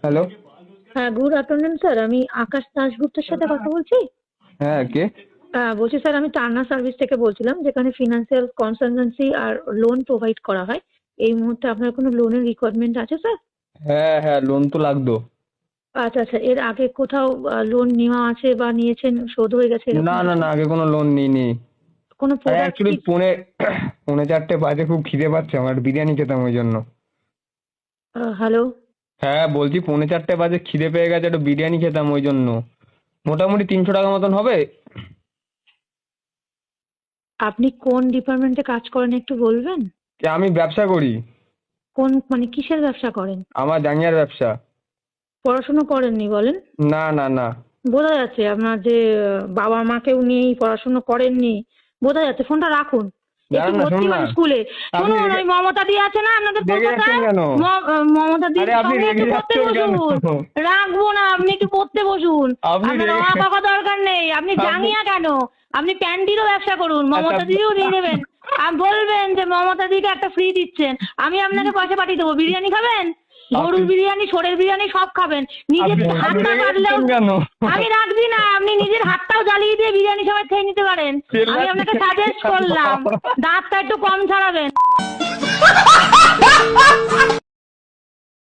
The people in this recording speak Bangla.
হ্যালো। হ্যাঁ, গুড আফটারনুন স্যার। আমি আকাশ দাশগুপ্তের সাথে কথা বলছি। হ্যাঁ, কে? বলছি স্যার, আমি টার্না সার্ভিস থেকে বলছিলাম, যেখানে ফিনান্সিয়াল কনসালটেন্সি আর লোন প্রোভাইড করা হয়। এই মুহূর্তে আপনার কোনো লোনের রিকোয়ারমেন্ট আছে স্যার? হ্যাঁ হ্যাঁ, লোন তো লাগতো। আচ্ছা আচ্ছা, এর আগে কোথাও লোন নেওয়া আছে বা নিয়েছেন, শোধ হয়ে গেছে না এরকম না কিছু? না, আগে কোনো লোন নিইনি। কোনো আরে প্রোডাক্ট অ্যাকচুয়ালি কি? পৌনে চারটে বাজে, খুব খিদে পাচ্ছে আমার, বিরিয়ানি খেতাম ওই জন্য। হ্যালো। হ্যাঁ বলছি, পৌনে চারটে বাজে খিদে পেয়ে গেছে, একটু বিরিয়ানি খেতাম ওই জন্য। মোটামুটি 300 টাকা মতন হবে। আপনি কোন ডিপার্টমেন্টে কাজ করেন একটু বলবেন? আমি ব্যবসা করি। কোন, মানে কিসের ব্যবসা করেন? আমার জাঙ্গিয়ার ব্যবসা। পড়াশোনা করেননি বলেন? না না না। বোঝা যাচ্ছে আপনার যে বাবা মাকেও নিয়েই পড়াশুনো করেননি, বোঝা যাচ্ছে। ফোনটা রাখুন, একটু দাঁড়ান না, ভর্তি শুনুন না। হন স্কুলে। আপনি শুনুন, রেগে ওই মমতা দি আছে না আপনাদের রেগে যাচ্ছেন কলকাতায়, কেন? মমতা দির আরে আপনি সঙ্গে রেগে একটু পড়তে যাচ্ছেন কেন? বসুন। রাখবো না, আপনি একটু পড়তে বসুন। আপনি আপনার রেগে অবাক হওয়ার দরকার নেই। আপনি আপনি জাঙ্গিয়া কেন, আপনি প্যান্টিরও ব্যবসা করুন, আচ্ছা মমতা দিও নিয়ে নেবেন। আর বলবেন যে মমতা দিকে একটা ফ্রি দিচ্ছেন, আমি আপনাকে পয়সা পাঠিয়ে দেবো। বিরিয়ানি খাবেন? আপনি গরুর বিরিয়ানি, ছোড়ের বিরিয়ানি সব খাবেন। নিজের আপনি আপনি হাত না রেগে পারলেও যাচ্ছেন কেন? আমি রাখছি না, আপনি নিজের হাতটাও জ্বালিয়ে দিয়ে বিরিয়ানি সবাই খেয়ে নিতে পারেন। আমি আপনাকে চেল্লাচ্ছেন সাজেস্ট কেন? করলাম, দাঁতটা একটু কম ছাড়াবেন।